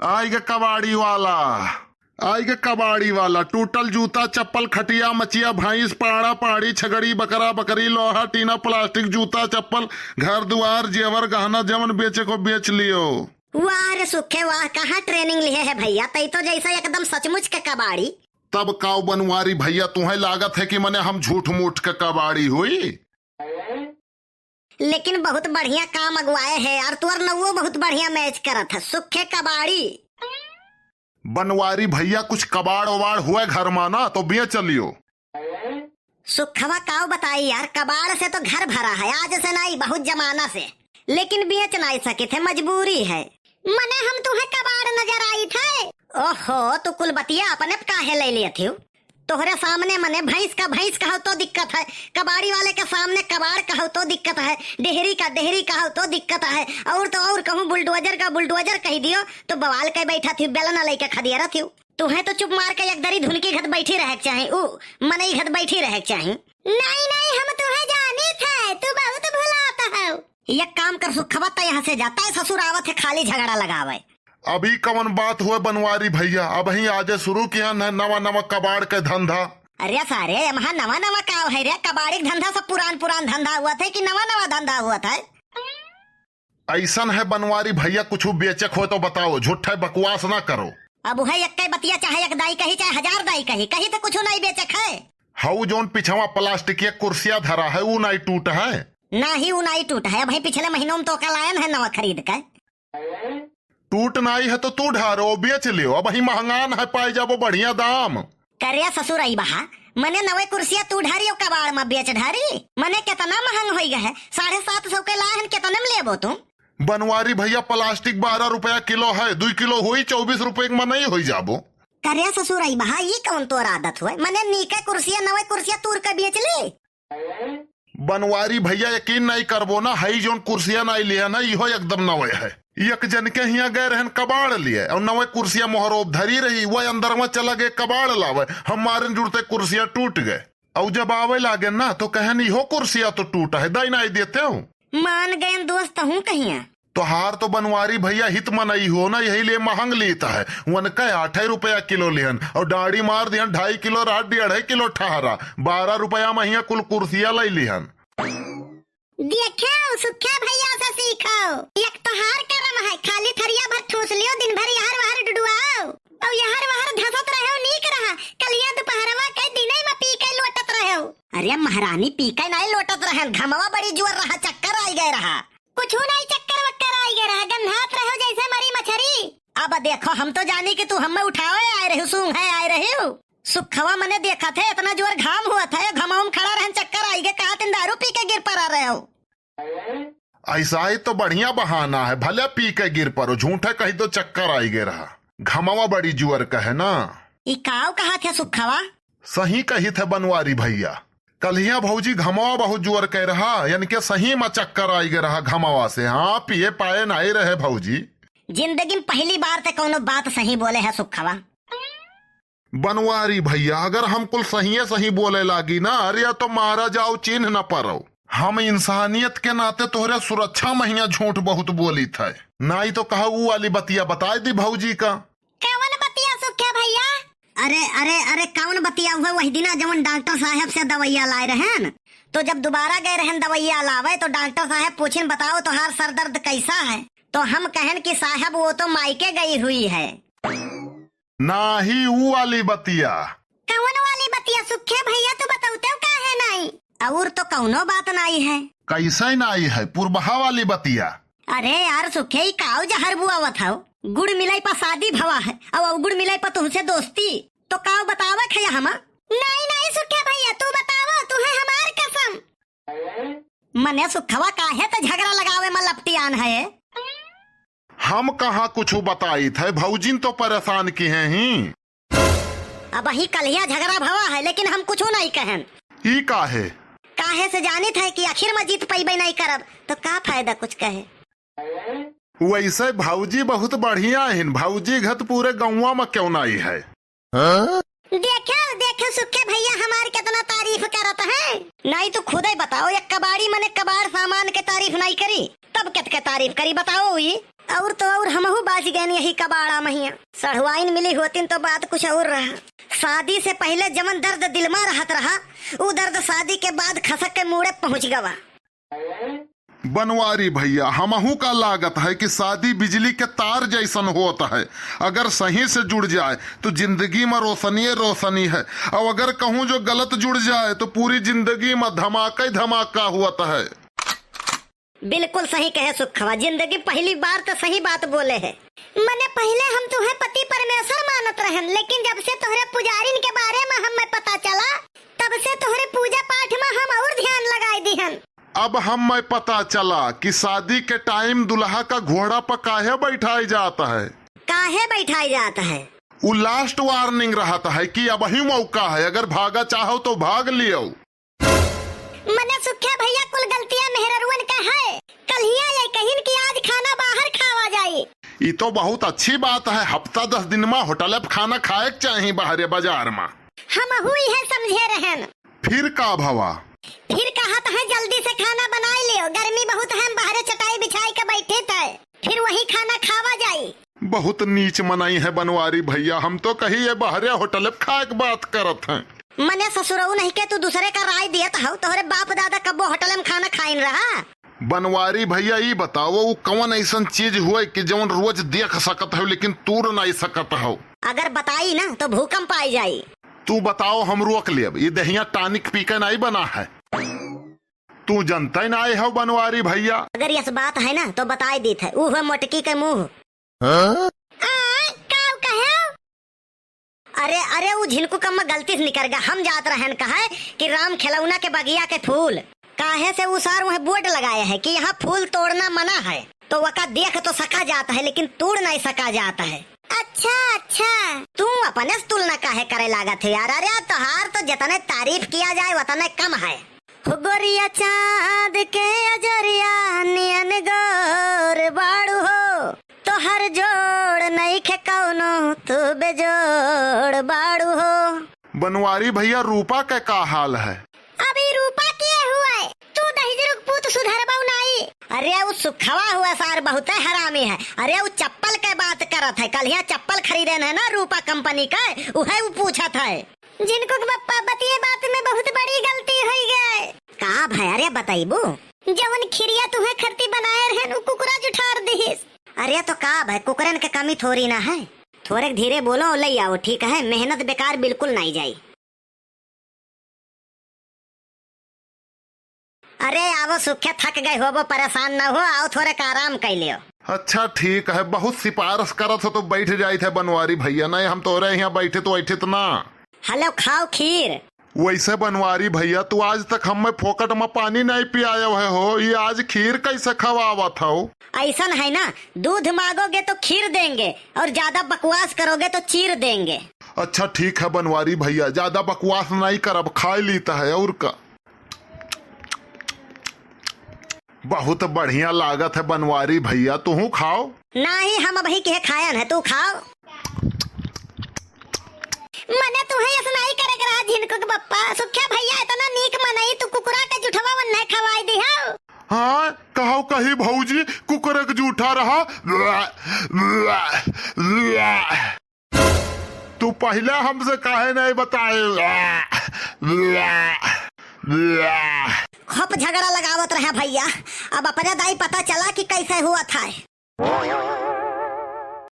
आएगा कबाड़ी वाला, आएगा कबाड़ी वाला। टूटल जूता चप्पल खटिया मचिया भैंस पाड़ा पाड़ी छगड़ी बकरा बकरी लोहा टीना प्लास्टिक जूता चप्पल घर दुआर जेवर गहना जमन बेचे को बेच लियो। वाह रे सुखे वाह, कहाँ ट्रेनिंग लिए है भैया, तई तो जैसा एकदम सचमुच के कबाड़ी। तब काऊ बनवारी भैया तुम्हें लागत है कि मैंने हम झूठ मूठ के कबाड़ी हुई। लेकिन बहुत बढ़िया काम अगुआए है यार, तुअर नवो बहुत बढ़िया मैच करत है सुखे कबाड़ी। बनवारी भैया कुछ कबाड़ वबाड़ हुए घर माना तो बेच लियो। सुखवा काऊ बताई यार, कबाड़ से तो घर भरा है, आज से नहीं बहुत जमाना से, लेकिन बेच नहीं सके थे, मजबूरी है। मने हम तुम्हें कबाड़ नजर आई थे। ओहो तू कुल बतिया अपने काहे ले लिए थी? तोहरे सामने मने भैंस कहो तो दिक्कत है, कबाड़ी वाले के सामने कबाड़ कहो तो दिक्कत है, डेहरी कहो तो दिक्कत है, और तो और कहूँ बुलडोजर कह दियो तो बवाल के बैठा थी, बेलना लेके खदियारा थी। तुम्हें तो चुप मार के एक दरी धुन की घट बैठी रह चाहे, मने घट बैठी रह चाहे। नहीं हम तुम्हें जाने थे, तू बहुत भुलाता है। ये काम कर सुखवा, यहाँ से जाता है ससुर आवत है खाली झगड़ा लगावे। अभी कवन बात हुआ बनवारी भैया, अब ही आज शुरू किया न नवा कबाड़ के धंधा। अरे सारे यहाँ नवा का है रे, कबाड़ी धंधा सब पुरान धंधा हुआ था कि नवा धंधा हुआ था? ऐसा है बनवारी भैया, कुछ बेचक हो तो बताओ, झूठे बकवास ना करो। अब है एक बतिया, चाहे एक दाई कही चाहे 1000 दाई कही तो कुछ नहीं बेचक है। हाउ जोन पिछवा प्लास्टिक की कुर्सियां धरा है वो नहीं टूट है? नहीं वो नहीं टूट है भाई, पिछले महीनों में तो कल आयन है नवा खरीद के। टूट नहीं है तो तू ढारो बेच लियो, अब ही महंगान है पाई जाबो बढ़िया दाम। करे ससुर आई बहा, मने नवे कुर्सियां तू ढारी और कबाड़ में बेच ढारी, मने कितना महंग हो गया है, 750 के लाहन कितने में लेबो तुम? बनवारी भैया प्लास्टिक 12 रुपया किलो है, 2 किलो हुई 24 रुपए में नहीं हो जाबो। करे ससुर आई बहा, ये कौन तोर आदत हुए, मने नीके कुर्सियां नवे कुर्सियां तूर के बेच ले। बनवारी भैया यकीन नहीं करबो ना, हई जोन कुर्सियां नहीं लिया ना इहो एकदम नवे है। एक जन के हिया गए रहन कबाड़ लिए और नवे कुर्सियां मोहरोब धरी रही, वो अंदर में चला गए कबाड़ लावे, हमारे जुड़ते कुर्सियां टूट गए। और जब आवे लागे ना तो कहन इहो कुर्सियां तो टूटा है, दाई नहीं देते हो। मान गए दोस्त हूँ कहिया तो हार तो बनवारी भैया हित में नहीं हो ना, यही लिए महंग लेता है। वन का 8 रुपया किलो लिहन और दाढ़ी मार दिहन 2.5 किलो रात 1.5 किलो ठहरा, 12 रुपया महिया कुल कुर्सियां लै लिहन। देखो सुखे भैया से सीखो, एक तो हार करम है, खाली थरिया भर ठूस लियो, दिन भर यार वहार डुडुआओ और यार वहार धसत रहो, नीक रहा कलिया दोपहरवा के दिने में पी के लोटत रहो। अरे महारानी पी के नहीं लोटत रहन, घमवा बड़ी जोर रहा, चक्कर आई गए रहा, कुछ नहीं चक्कर वक्कर आई गए रहा, गन्हात रहो जैसे मरी मछरी। अब देखो हम तो जानी कि तू हमें उठावे आए रही, सूंघ है आए रही हो। सुखवा मैंने देखा थे इतना जोर घाम हुआ था, घमाओं में खड़ा रहन चक्कर आई गए, कहा तुम दारू पी के गिर पड़ा रहे हो। ऐसा ही तो बढ़िया बहाना है, भले पी के गिर पड़ो, झूठे कहीं तो चक्कर आई गए रहा, घमावा बड़ी जुअर का है ना। इकाव कहा थे सुखवा? सही कही थे बनवारी भैया, कलिया भौजी घमावा बहुत जुअर कह रहा, यानी कि सही में चक्कर आई गए रहा घमावा से। हाँ पिए पाए नहीं रहे भौजी, जिंदगी में पहली बार ते कौनो बात सही बोले है सुखवा। बनवारी भैया अगर हम कुल सही बोले लागी ना, अरे तो मारा जाओ चिन्ह न पड़ो। हम इंसानियत के नाते तोहरे सुरक्षा महिया झूठ बहुत बोली थे, नहीं तो कहा वो वाली बतिया बता दी भौजी का। कौन बतिया सुखे भैया? अरे कौन बतिया हुआ? वही दिना जब डॉक्टर साहब से दवाइया लाए रहन, तो जब दोबारा गए रहन दवाइया लावे तो डॉक्टर साहब पूछन बताओ तुम्हार सर दर्द कैसा है, तो हम कहन कि साहब वो तो मायके गई हुई है। नाही वो वाली बतिया। कौन वाली बतिया सुखे भैया, तू बताओ काहे नहीं? और तो कौनो बात नहीं है। कैसे नहीं है? पुरबहा वाली बतिया। अरे यार सुखे काऊ जहर बुआ था, गुड़ मिलाई पर शादी भवा है और गुड़ मिलाई पर तुमसे दोस्ती, तो काऊ बतावे खया हम? नहीं सुखे भैया तू बतावा, तू है हमार कसम। मने सुखवा काहे तो झगड़ा लगावे में लपटियान है। हम कहाँ कुछ बताई थे, भौजिन तो परेशान की है ही। अब ही कलिया झगड़ा भवा है, लेकिन हम कुछ नहीं कहन। ई काहे से जानी था कि आखिर में जीत पैबे नहीं करब, तो का फायदा कुछ कहे। वैसे भौजी बहुत बढ़िया है, भौजी घत पूरे गौवा में क्यों नहीं है? देखो सुखे भैया हमारी कितना तारीफ करत है, नहीं तो खुद ही बताओ, एक कबाड़ी मने कबाड़ सामान के तारीफ नहीं करी तब कित के तारीफ करी बताओ। ये और तो और हमहू बाज गए यही कबाड़ा महिया। सढ़वाइन मिली होती तो बात कुछ और रहा। शादी से पहले जमन दर्द दिल में रहत रहा, वो दर्द शादी के बाद खसक के मुड़े पहुंच गवा। बनवारी भैया, हमहू का लागत है कि शादी बिजली के तार जैसन होता है। अगर सही से जुड़ जाए तो जिंदगी में रोशनी रोशनी है, और अगर कहूँ जो गलत जुड़ जाए तो पूरी जिंदगी में धमाका ही धमाका होता है। बिल्कुल सही कहे सुखवा, जिंदगी पहली बार तो सही बात बोले है। मने पहले हम तुम्हें पति परमेश्वर मानत रहन, लेकिन जब से तोहरे पुजारिन के बारे में हमें पता चला, तब से तोहरे पूजा पाठ में हम और ध्यान लगाई दिहन। अब हमें पता चला कि शादी के टाइम दुल्हा का घोड़ा पर काहे बैठाया जाता है। काहे बैठाई जाता है? वो लास्ट वार्निंग रहता है कि अब ही मौका है, अगर भागा चाहो तो भाग लियो। मने सुखे भैया कुल गलतियां मेहररुअन का है। कलिया ये कहिन कि आज खाना बाहर खावा जाए। ये तो बहुत अच्छी बात है, हफ्ता 10 दिन में होटल पे खाना खाए के चाहिए बाहर बाजार में। हम हुई है समझे रहन। फिर का भवा? फिर कहा तो है जल्दी से खाना बना लियो, गर्मी बहुत है, हम बाहर चटाई बिछाई के बैठे थे, फिर वही खाना खावा जाए। बहुत नीच मनाई है बनवारी भैया, हम तो कही ये बाहर होटल पे खाए के बात करत हैं। मने ससुरऊ नहीं के तू दूसरे का राय दिया था, तोहरे बाप दादा कब्बो होटल में खाना खाइन रहा। बनवारी भैया ये बताओ वो कौन ऐसा चीज हुआ कि जौन रोज देख सकत हो लेकिन तूर नहीं सकत हो? अगर बताई ना तो भूकंप आई जाई। तू बताओ, हम रोक लियब। ये दहिया टॉनिक पी के नहीं बना है, तू जनता ही ना हो बनवारी भैया। अगर यस बात है ना तो बताई दी थे, वो मोटकी के मुंह। अरे अरे वो झिनको कम गलती से निकल गया। हम जात रहन कहा कि राम खिलौना के बगिया के फूल काहे से उसार वहाँ बोर्ड लगाया है कि यहाँ फूल तोड़ना मना है, तो वका देख तो सका जाता है लेकिन तोड़ नहीं सका जाता है। अच्छा अच्छा, तू अपने से तुलना काहे करे लागत है यार? अरे तोहार तो जितने तारीफ किया जाए उतने कम है। गोरिया चांद के अजरिया नियन गोर बाड़ू हो, तो हर जोड़ नहीं खे कौनो तू बेजोड़ बाड़ू हो। बनवारी भैया रूपा का क्या हाल है? अभी रूपा किए हुआ है, तू दहिजरुक पूत सुधरबऊ नहीं। अरे वो सुखवा हुआ सार बहुत हरामी है। अरे वो चप्पल के बात करत है, कल यहाँ चप्पल खरीदे है ना रूपा कंपनी का, उहे वो पूछा था। जिनको बप्पा बतिये बात में बहुत बड़ी गलती हो गई। का भाई? अरे बताइबू जवन खिरिया तुम्हें खरती बनाए रहे कुकुरा जुठार दिहिस। अरे तो का भाई, कुकरन के कमी थोड़ी ना है, थोड़े धीरे बोलो ले आओ, ठीक है? मेहनत बेकार बिल्कुल नहीं जाई। अरे आवो सुखे, थक गए हो, परेशान ना हो, आओ थोड़े का आराम कर लियो। अच्छा ठीक है, बहुत सिफारिश करत हो तो बैठ जाए थे बनवारी भैया। नहीं हम तो यहाँ बैठे तो बैठे तो ना। हेलो, खाओ खीर। वैसे बनवारी भैया तू आज तक हमें फोकट में पानी नहीं पियाया है हो, ये आज खीर कैसे खवावा था? ऐसा है ना, दूध मांगोगे तो खीर देंगे और ज्यादा बकवास करोगे तो चीर देंगे। अच्छा ठीक है बनवारी भैया, ज्यादा बकवास नहीं करब, खा लीता है और का। बहुत बढ़िया लागत है बनवारी भैया, तू खाओ। नहीं, हम अभी के खायन है, तू खाओ। मने तुम्हें ऐसा नहीं करे करा जिनको के बप्पा सुख्या भैया इतना नीक मनई, तू कुकुरा का जुठवा वन नहीं खवाई दी हो। हाँ कहो कही भौजी, कुकुर के जूठा रहा। तू पहले हमसे काहे नहीं बताए? खूब झगड़ा लगावत रहा भैया, अब अपने दाई पता चला कि कैसे हुआ था।